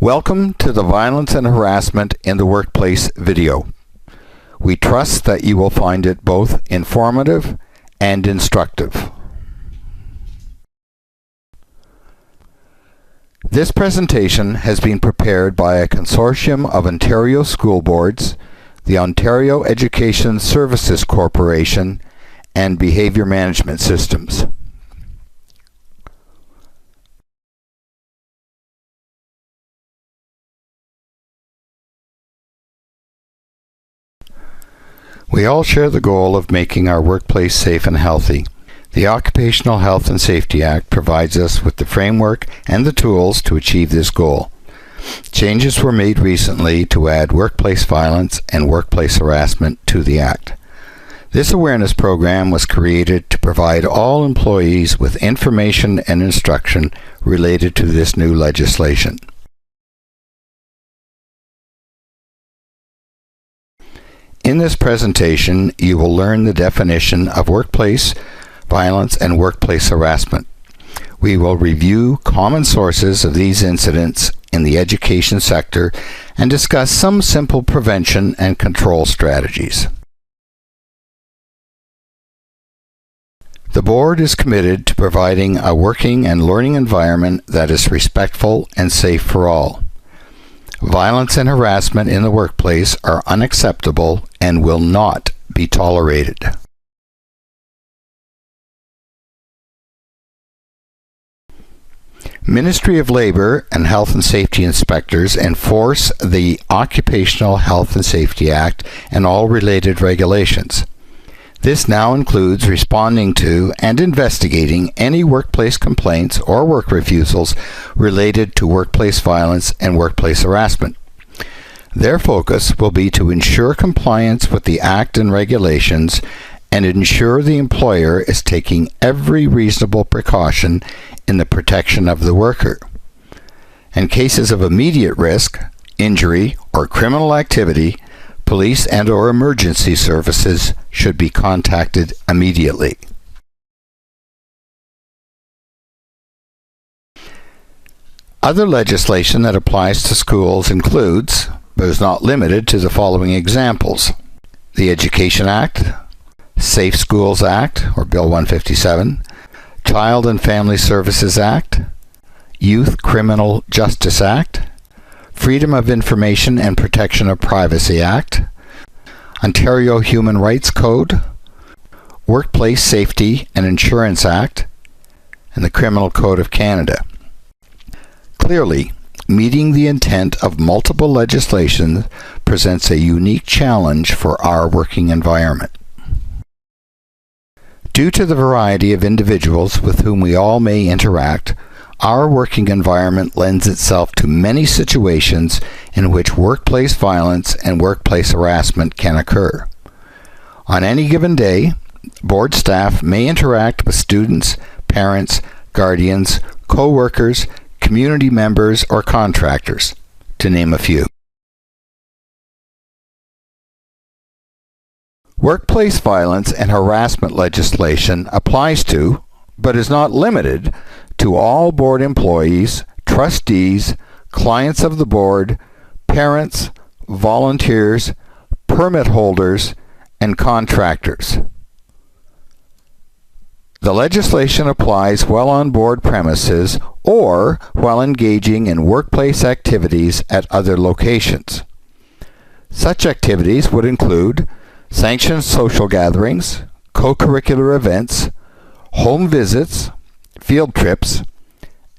Welcome to the Violence and Harassment in the Workplace video. We trust that you will find it both informative and instructive. This presentation has been prepared by a consortium of Ontario school boards, the Ontario Education Services Corporation, and Behavior Management Systems. We all share the goal of making our workplace safe and healthy. The Occupational Health and Safety Act provides us with the framework and the tools to achieve this goal. Changes were made recently to add workplace violence and workplace harassment to the Act. This awareness program was created to provide all employees with information and instruction related to this new legislation. In this presentation, you will learn the definition of workplace violence and workplace harassment. We will review common sources of these incidents in the education sector and discuss some simple prevention and control strategies. The Board is committed to providing a working and learning environment that is respectful and safe for all. Violence and harassment in the workplace are unacceptable and will not be tolerated. Ministry of Labour and Health and Safety inspectors enforce the Occupational Health and Safety Act and all related regulations. This now includes responding to and investigating any workplace complaints or work refusals related to workplace violence and workplace harassment. Their focus will be to ensure compliance with the Act and regulations and ensure the employer is taking every reasonable precaution in the protection of the worker. In cases of immediate risk, injury, or criminal activity, police and/or emergency services should be contacted immediately. Other legislation that applies to schools includes, but is not limited to, the following examples: the Education Act, Safe Schools Act, or Bill 157, Child and Family Services Act, Youth Criminal Justice Act, Freedom of Information and Protection of Privacy Act, Ontario Human Rights Code, Workplace Safety and Insurance Act, and the Criminal Code of Canada. Clearly, meeting the intent of multiple legislation presents a unique challenge for our working environment. Due to the variety of individuals with whom we all may interact, our working environment lends itself to many situations in which workplace violence and workplace harassment can occur. On any given day, board staff may interact with students, parents, guardians, co-workers, community members, or contractors, to name a few. Workplace violence and harassment legislation applies to, but is not limited to, all board employees, trustees, clients of the board, parents, volunteers, permit holders, and contractors. The legislation applies while on board premises or while engaging in workplace activities at other locations. Such activities would include sanctioned social gatherings, co-curricular events, home visits, field trips,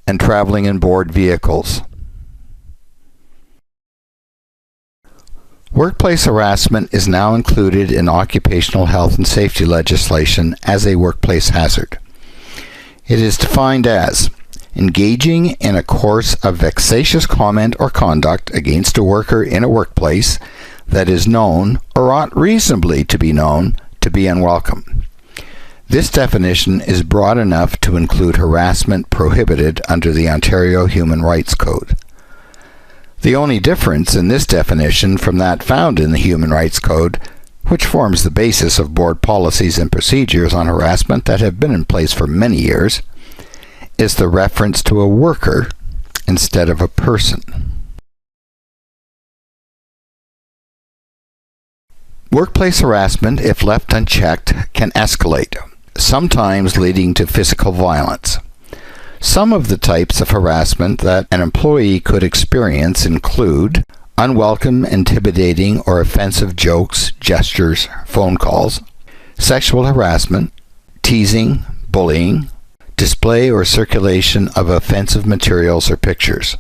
and traveling in board vehicles. Workplace harassment is now included in occupational health and safety legislation as a workplace hazard. It is defined as engaging in a course of vexatious comment or conduct against a worker in a workplace that is known, or ought reasonably to be known, to be unwelcome. This definition is broad enough to include harassment prohibited under the Ontario Human Rights Code. The only difference in this definition from that found in the Human Rights Code, which forms the basis of board policies and procedures on harassment that have been in place for many years, is the reference to a worker instead of a person. Workplace harassment, if left unchecked, can escalate, sometimes leading to physical violence. Some of the types of harassment that an employee could experience include unwelcome, intimidating, or offensive jokes, gestures, phone calls, sexual harassment, teasing, bullying, display or circulation of offensive materials or pictures.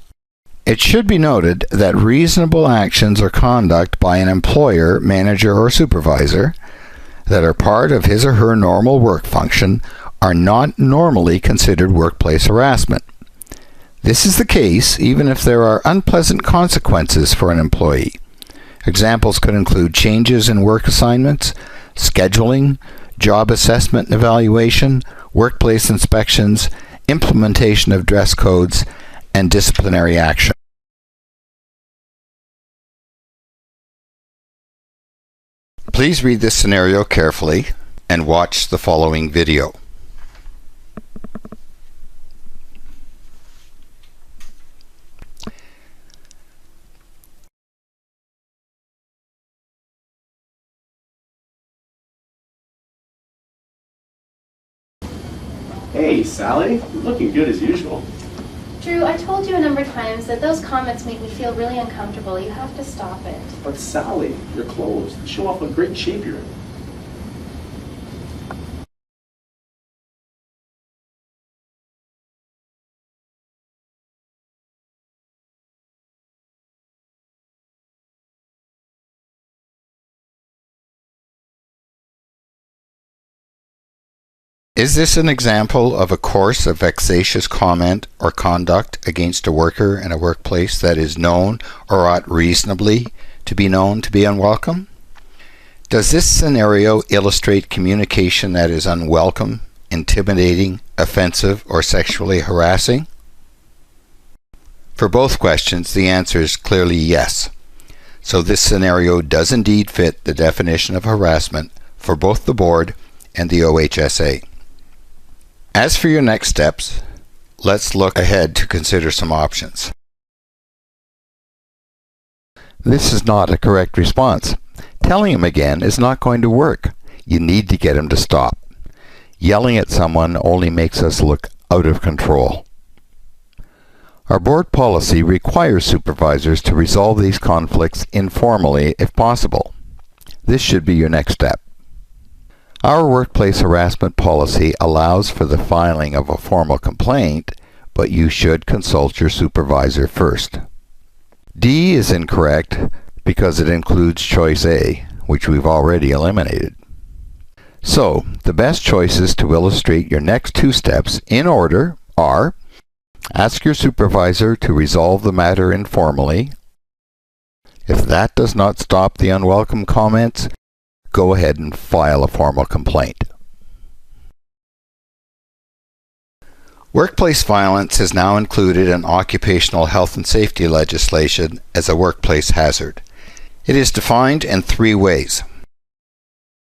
It should be noted that reasonable actions or conduct by an employer, manager, or supervisor that are part of his or her normal work function are not normally considered workplace harassment. This is the case even if there are unpleasant consequences for an employee. Examples could include changes in work assignments, scheduling, job assessment and evaluation, workplace inspections, implementation of dress codes, and disciplinary action. Please read this scenario carefully and watch the following video. Hey, Sally. You're looking good as usual. Drew, I told you a number of times that those comments make me feel really uncomfortable. You have to stop it. But Sally, your clothes show off what great shape you're in. Is this an example of a course of vexatious comment or conduct against a worker in a workplace that is known or ought reasonably to be known to be unwelcome? Does this scenario illustrate communication that is unwelcome, intimidating, offensive, or sexually harassing? For both questions, the answer is clearly yes. So this scenario does indeed fit the definition of harassment for both the board and the OHSA. As for your next steps, let's look ahead to consider some options. This is not a correct response. Telling him again is not going to work. You need to get him to stop. Yelling at someone only makes us look out of control. Our board policy requires supervisors to resolve these conflicts informally if possible. This should be your next step. Our workplace harassment policy allows for the filing of a formal complaint, but you should consult your supervisor first. D is incorrect because it includes choice A, which we've already eliminated. So, the best choices to illustrate your next two steps in order are: ask your supervisor to resolve the matter informally. If that does not stop the unwelcome comments, go ahead and file a formal complaint. Workplace violence is now included in occupational health and safety legislation as a workplace hazard. It is defined in three ways: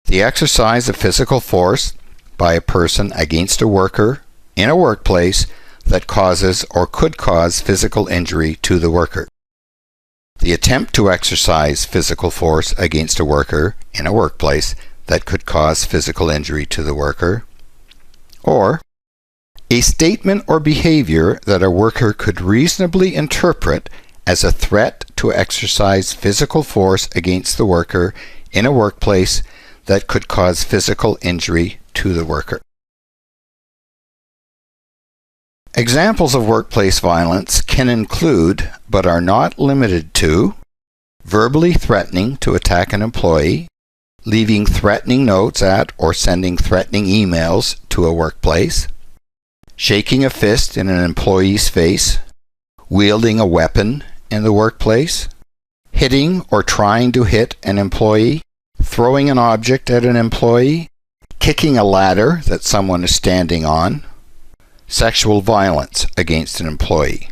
the exercise of physical force by a person against a worker in a workplace that causes or could cause physical injury to the worker; the attempt to exercise physical force against a worker in a workplace that could cause physical injury to the worker; or a statement or behavior that a worker could reasonably interpret as a threat to exercise physical force against the worker in a workplace that could cause physical injury to the worker. Examples of workplace violence can include, but are not limited to, verbally threatening to attack an employee, leaving threatening notes at or sending threatening emails to a workplace, shaking a fist in an employee's face, wielding a weapon in the workplace, hitting or trying to hit an employee, throwing an object at an employee, kicking a ladder that someone is standing on, sexual violence against an employee.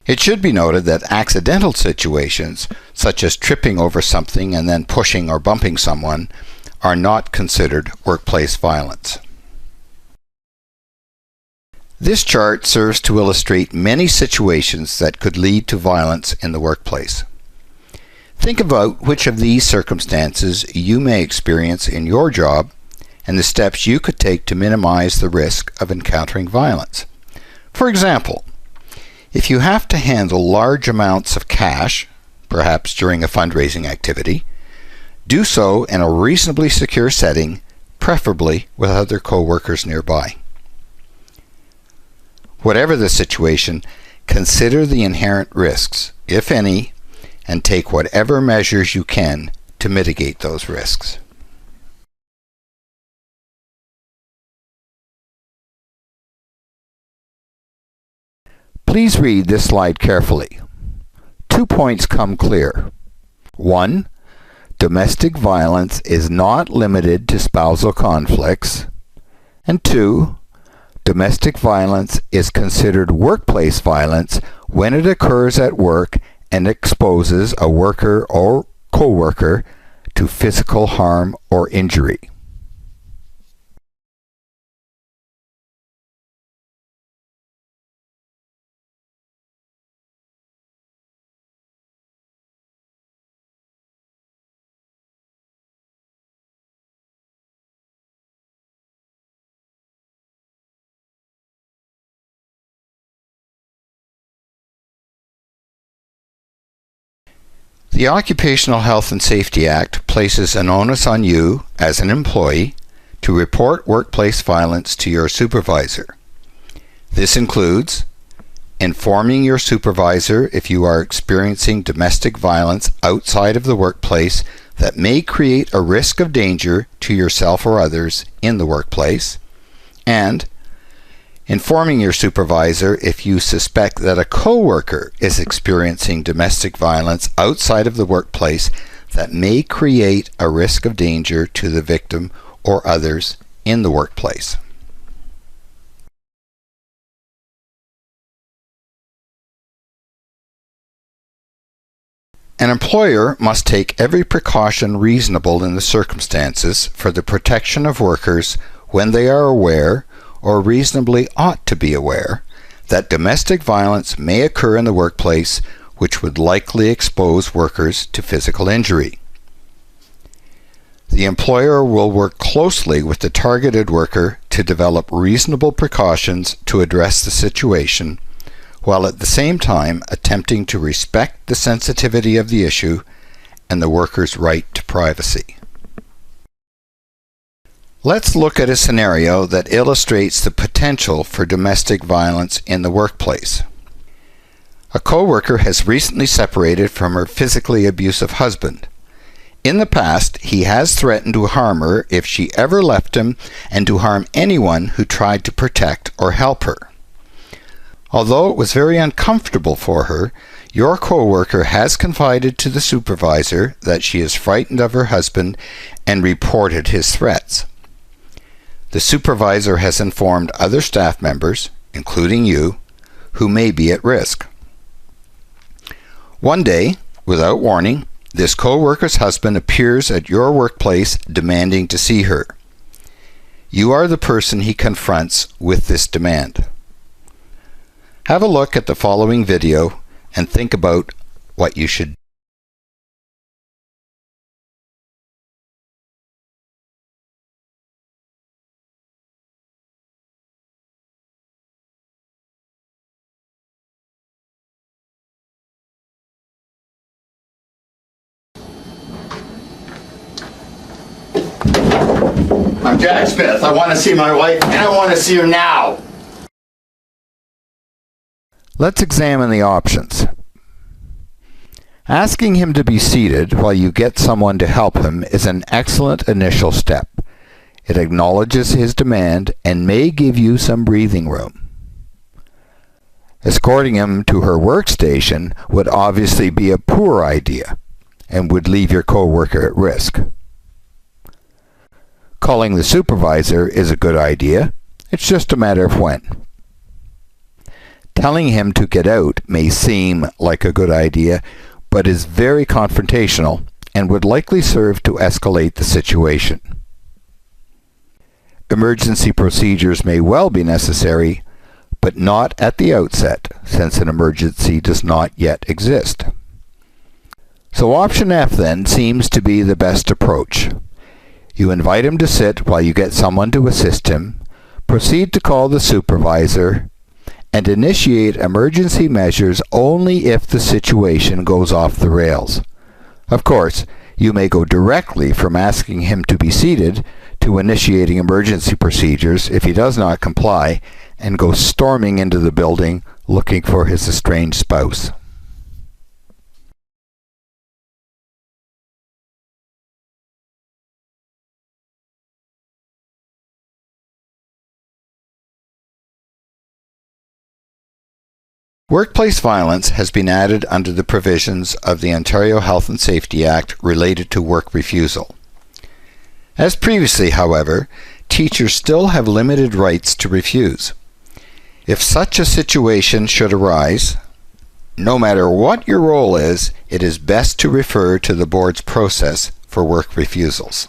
It should be noted that accidental situations, such as tripping over something and then pushing or bumping someone, are not considered workplace violence. This chart serves to illustrate many situations that could lead to violence in the workplace. Think about which of these circumstances you may experience in your job and the steps you could take to minimize the risk of encountering violence. For example, if you have to handle large amounts of cash, perhaps during a fundraising activity, do so in a reasonably secure setting, preferably with other co-workers nearby. Whatever the situation, consider the inherent risks, if any, and take whatever measures you can to mitigate those risks. Please read this slide carefully. 2 points come clear. 1. Domestic violence is not limited to spousal conflicts. And 2. Domestic violence is considered workplace violence when it occurs at work and exposes a worker or co-worker to physical harm or injury. The Occupational Health and Safety Act places an onus on you, as an employee, to report workplace violence to your supervisor. This includes informing your supervisor if you are experiencing domestic violence outside of the workplace that may create a risk of danger to yourself or others in the workplace, and informing your supervisor if you suspect that a co-worker is experiencing domestic violence outside of the workplace that may create a risk of danger to the victim or others in the workplace. An employer must take every precaution reasonable in the circumstances for the protection of workers when they are aware, or reasonably ought to be aware, that domestic violence may occur in the workplace which would likely expose workers to physical injury. The employer will work closely with the targeted worker to develop reasonable precautions to address the situation, while at the same time attempting to respect the sensitivity of the issue and the worker's right to privacy. Let's look at a scenario that illustrates the potential for domestic violence in the workplace. A co-worker has recently separated from her physically abusive husband. In the past, he has threatened to harm her if she ever left him and to harm anyone who tried to protect or help her. Although it was very uncomfortable for her, your co-worker has confided to the supervisor that she is frightened of her husband and reported his threats. The supervisor has informed other staff members, including you, who may be at risk. One day, without warning, this co-worker's husband appears at your workplace demanding to see her. You are the person he confronts with this demand. Have a look at the following video and think about what you should do. I'm Jack Smith. I want to see my wife, and I want to see her now. Let's examine the options. Asking him to be seated while you get someone to help him is an excellent initial step. It acknowledges his demand and may give you some breathing room. Escorting him to her workstation would obviously be a poor idea and would leave your co-worker at risk. Calling the supervisor is a good idea. It's just a matter of when. Telling him to get out may seem like a good idea, but is very confrontational and would likely serve to escalate the situation. Emergency procedures may well be necessary, but not at the outset, since an emergency does not yet exist. So option F then seems to be the best approach. You invite him to sit while you get someone to assist him, proceed to call the supervisor, and initiate emergency measures only if the situation goes off the rails. Of course, you may go directly from asking him to be seated to initiating emergency procedures if he does not comply, and go storming into the building looking for his estranged spouse. Workplace violence has been added under the provisions of the Ontario Health and Safety Act related to work refusal. As previously, however, teachers still have limited rights to refuse. If such a situation should arise, no matter what your role is, it is best to refer to the board's process for work refusals.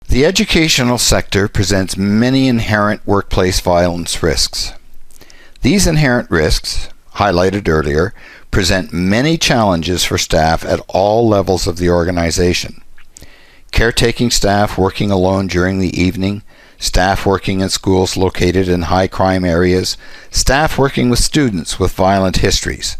The educational sector presents many inherent workplace violence risks. These inherent risks, highlighted earlier, present many challenges for staff at all levels of the organization. Caretaking staff working alone during the evening, staff working in schools located in high crime areas, staff working with students with violent histories.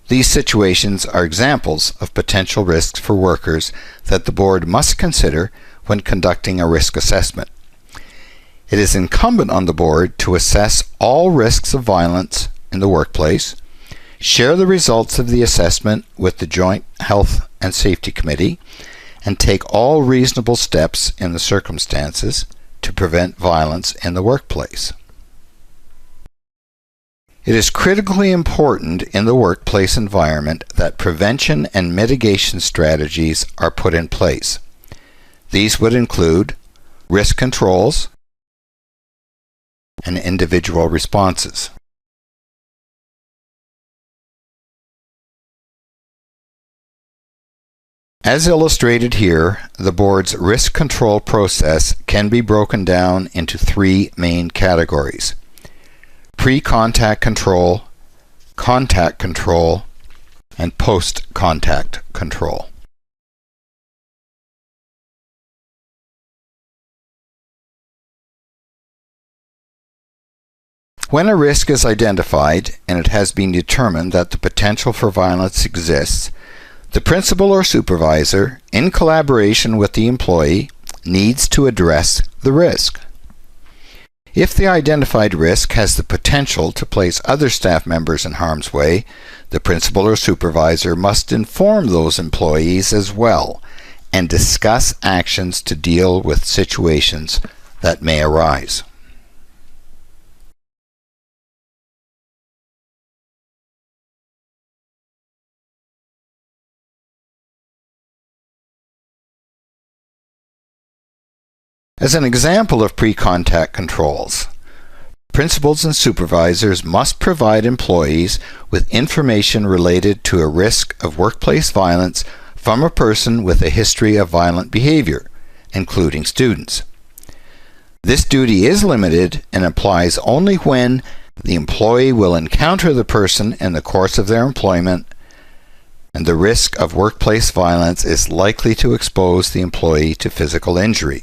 These situations are examples of potential risks for workers that the board must consider when conducting a risk assessment. It is incumbent on the board to assess all risks of violence in the workplace, share the results of the assessment with the Joint Health and Safety Committee, and take all reasonable steps in the circumstances to prevent violence in the workplace. It is critically important in the workplace environment that prevention and mitigation strategies are put in place. These would include risk controls and individual responses. As illustrated here, the board's risk control process can be broken down into three main categories: pre-contact control, contact control, and post-contact control. When a risk is identified and it has been determined that the potential for violence exists, the principal or supervisor, in collaboration with the employee, needs to address the risk. If the identified risk has the potential to place other staff members in harm's way, the principal or supervisor must inform those employees as well and discuss actions to deal with situations that may arise. As an example of pre-contact controls, principals and supervisors must provide employees with information related to a risk of workplace violence from a person with a history of violent behavior, including students. This duty is limited and applies only when the employee will encounter the person in the course of their employment and the risk of workplace violence is likely to expose the employee to physical injury.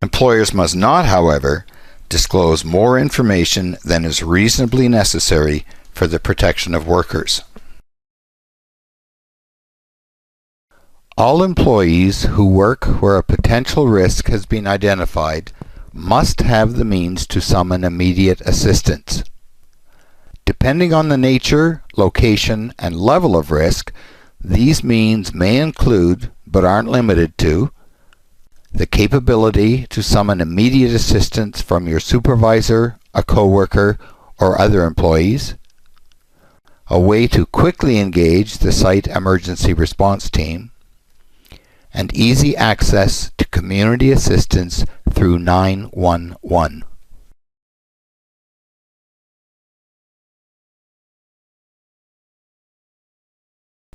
Employers must not, however, disclose more information than is reasonably necessary for the protection of workers. All employees who work where a potential risk has been identified must have the means to summon immediate assistance. Depending on the nature, location, and level of risk, these means may include, but aren't limited to, the capability to summon immediate assistance from your supervisor, a coworker, or other employees, a way to quickly engage the site emergency response team, and easy access to community assistance through 911.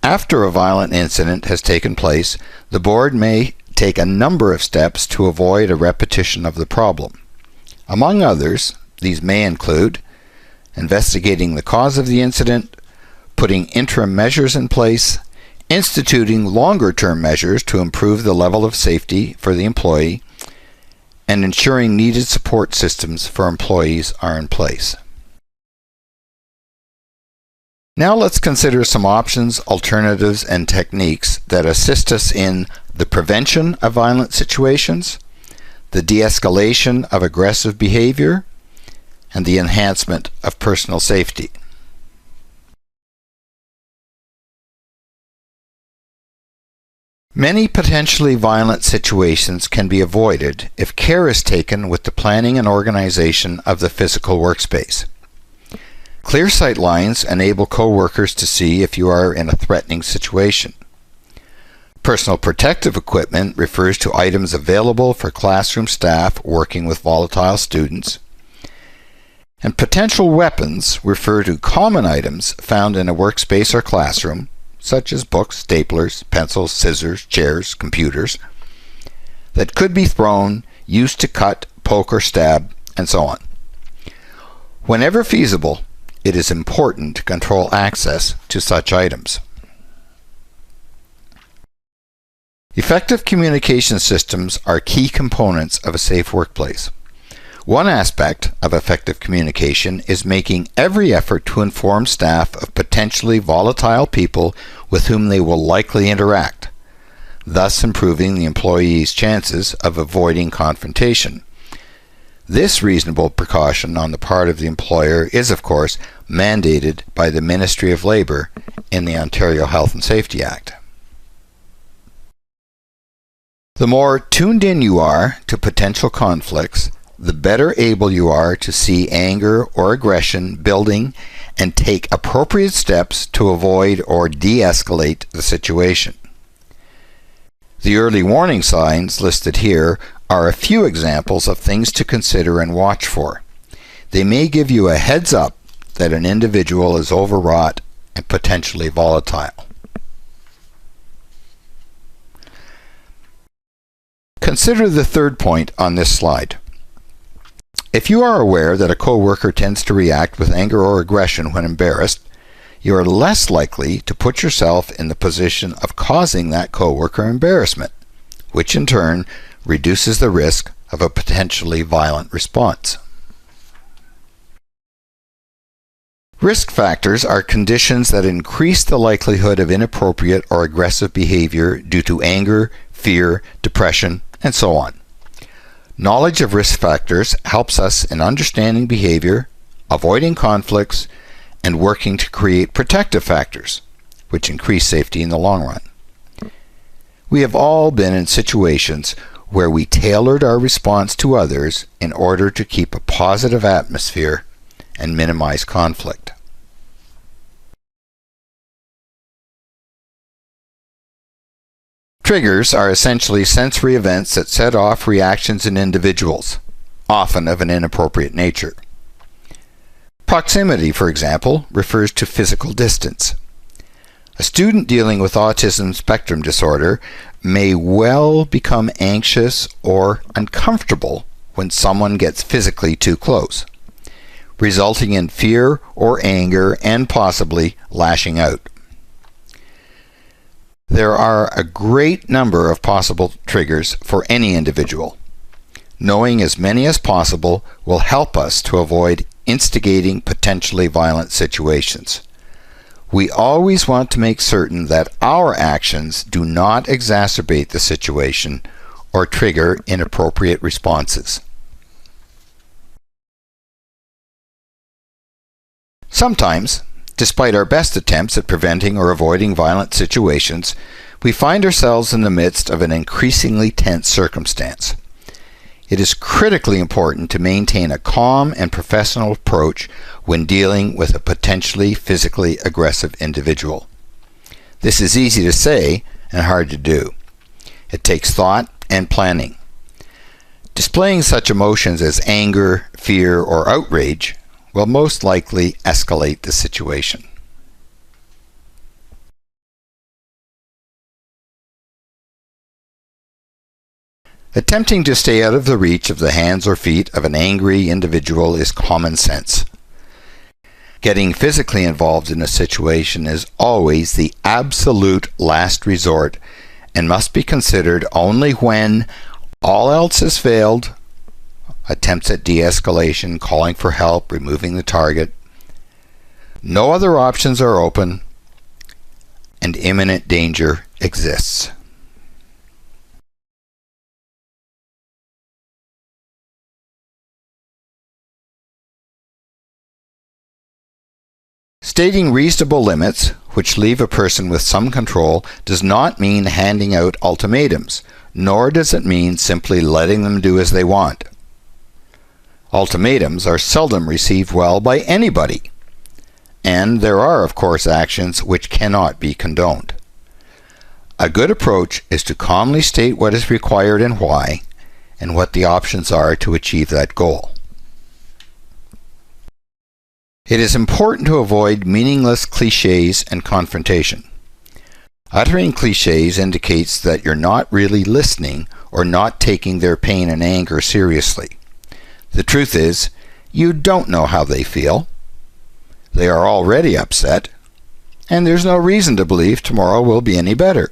After a violent incident has taken place, the board may take a number of steps to avoid a repetition of the problem. Among others, these may include investigating the cause of the incident, putting interim measures in place, instituting longer-term measures to improve the level of safety for the employee, and ensuring needed support systems for employees are in place. Now let's consider some options, alternatives, and techniques that assist us in the prevention of violent situations, the de-escalation of aggressive behavior, and the enhancement of personal safety. Many potentially violent situations can be avoided if care is taken with the planning and organization of the physical workspace. Clear sight lines enable co-workers to see if you are in a threatening situation. Personal protective equipment refers to items available for classroom staff working with volatile students. And potential weapons refer to common items found in a workspace or classroom, such as books, staplers, pencils, scissors, chairs, computers, that could be thrown, used to cut, poke, or stab, and so on. Whenever feasible, it is important to control access to such items. Effective communication systems are key components of a safe workplace. One aspect of effective communication is making every effort to inform staff of potentially volatile people with whom they will likely interact, thus improving the employee's chances of avoiding confrontation. This reasonable precaution on the part of the employer is, of course, mandated by the Ministry of Labour in the Ontario Health and Safety Act. The more tuned in you are to potential conflicts, the better able you are to see anger or aggression building and take appropriate steps to avoid or de-escalate the situation. The early warning signs listed here are a few examples of things to consider and watch for. They may give you a heads up that an individual is overwrought and potentially volatile. Consider the third point on this slide. If you are aware that a co-worker tends to react with anger or aggression when embarrassed, you are less likely to put yourself in the position of causing that co-worker embarrassment, which in turn reduces the risk of a potentially violent response. Risk factors are conditions that increase the likelihood of inappropriate or aggressive behavior due to anger, fear, depression, and so on. Knowledge of risk factors helps us in understanding behavior, avoiding conflicts, and working to create protective factors, which increase safety in the long run. We have all been in situations where we tailored our response to others in order to keep a positive atmosphere and minimize conflict. Triggers are essentially sensory events that set off reactions in individuals, often of an inappropriate nature. Proximity, for example, refers to physical distance. A student dealing with autism spectrum disorder may well become anxious or uncomfortable when someone gets physically too close, resulting in fear or anger and possibly lashing out. There are a great number of possible triggers for any individual. Knowing as many as possible will help us to avoid instigating potentially violent situations. We always want to make certain that our actions do not exacerbate the situation or trigger inappropriate responses. Sometimes, despite our best attempts at preventing or avoiding violent situations, we find ourselves in the midst of an increasingly tense circumstance. It is critically important to maintain a calm and professional approach when dealing with a potentially physically aggressive individual. This is easy to say and hard to do. It takes thought and planning. Displaying such emotions as anger, fear, or outrage will most likely escalate the situation. Attempting to stay out of the reach of the hands or feet of an angry individual is common sense. Getting physically involved in a situation is always the absolute last resort and must be considered only when all else has failed. Attempts at de-escalation, calling for help, removing the target. No other options are open, and imminent danger exists. Stating reasonable limits, which leave a person with some control, does not mean handing out ultimatums, nor does it mean simply letting them do as they want. Ultimatums are seldom received well by anybody, and there are, of course, actions which cannot be condoned. A good approach is to calmly state what is required and why, and what the options are to achieve that goal. It is important to avoid meaningless cliches and confrontation. Uttering cliches indicates that you're not really listening or not taking their pain and anger seriously. The truth is, you don't know how they feel. They are already upset, and there's no reason to believe tomorrow will be any better.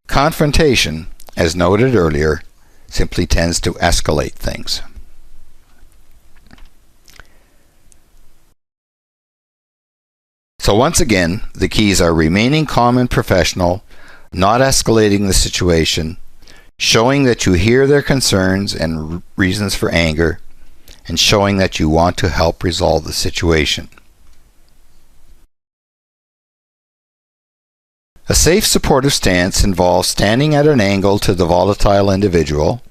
Confrontation, as noted earlier, simply tends to escalate things. So once again, the keys are remaining calm and professional, not escalating the situation, showing that you hear their concerns and reasons for anger, and showing that you want to help resolve the situation. A safe supportive stance involves standing at an angle to the volatile individual,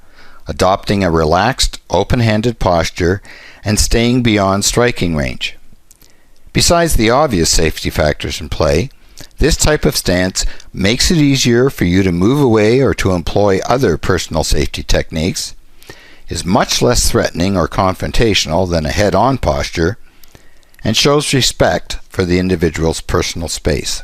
adopting a relaxed, open-handed posture, and staying beyond striking range. Besides the obvious safety factors in play, this type of stance makes it easier for you to move away or to employ other personal safety techniques, is much less threatening or confrontational than a head-on posture, and shows respect for the individual's personal space.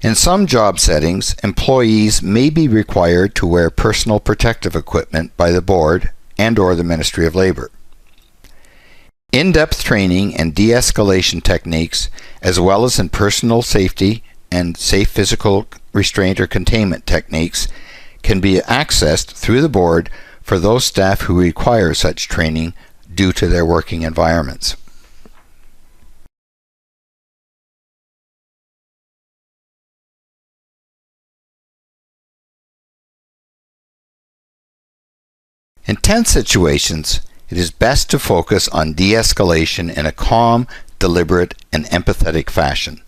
In some job settings, employees may be required to wear personal protective equipment by the board and/or the Ministry of Labour. In-depth training and de-escalation techniques, as well as in personal safety and safe physical restraint or containment techniques, can be accessed through the board for those staff who require such training due to their working environments. In tense situations, it is best to focus on de-escalation in a calm, deliberate, and empathetic fashion.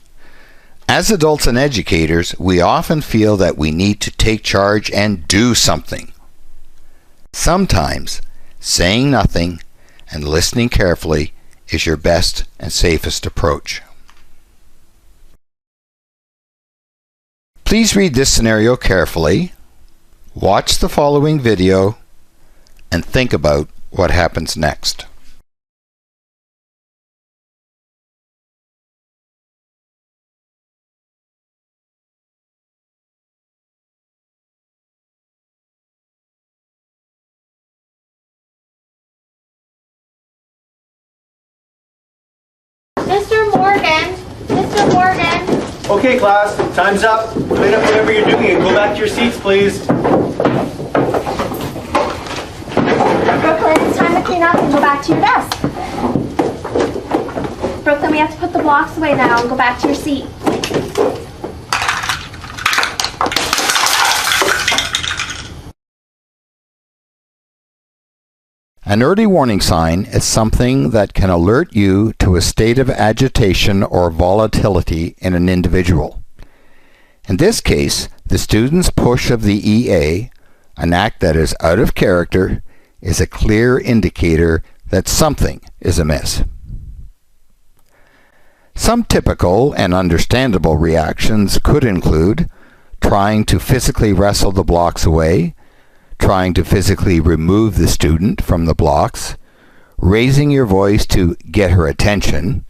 As adults and educators, we often feel that we need to take charge and do something. Sometimes, saying nothing and listening carefully is your best and safest approach. Please read this scenario carefully, watch the following video, and think about what happens next. Mr. Morgan! Mr. Morgan! Okay, class, time's up. Clean up whatever you're doing and go back to your seats, please. Brooklyn, it's time to clean up and go back to your desk. Brooklyn, we have to put the blocks away now and go back to your seat. An early warning sign is something that can alert you to a state of agitation or volatility in an individual. In this case, the student's push of the EA, an act that is out of character, is a clear indicator that something is amiss. Some typical and understandable reactions could include trying to physically wrestle the blocks away, trying to physically remove the student from the blocks, raising your voice to get her attention,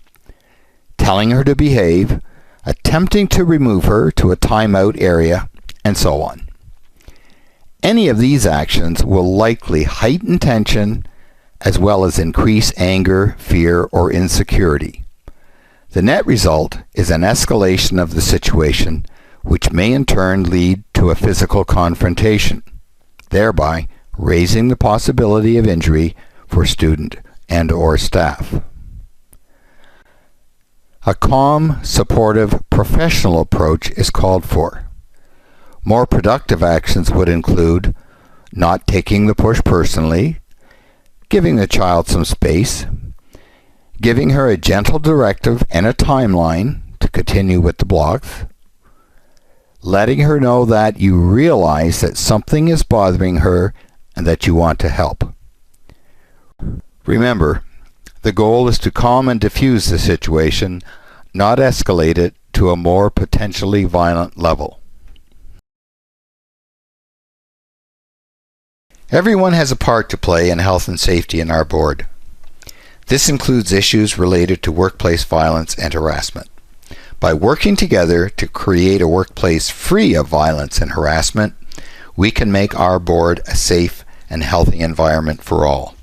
telling her to behave, attempting to remove her to a timeout area, and so on. Any of these actions will likely heighten tension as well as increase anger, fear, or insecurity. The net result is an escalation of the situation, which may in turn lead to a physical confrontation, thereby raising the possibility of injury for student and/or staff. A calm, supportive, professional approach is called for. More productive actions would include not taking the push personally, giving the child some space, giving her a gentle directive and a timeline to continue with the blocks, letting her know that you realize that something is bothering her and that you want to help. Remember, the goal is to calm and diffuse the situation, not escalate it to a more potentially violent level. Everyone has a part to play in health and safety in our board. This includes issues related to workplace violence and harassment. By working together to create a workplace free of violence and harassment, we can make our board a safe and healthy environment for all.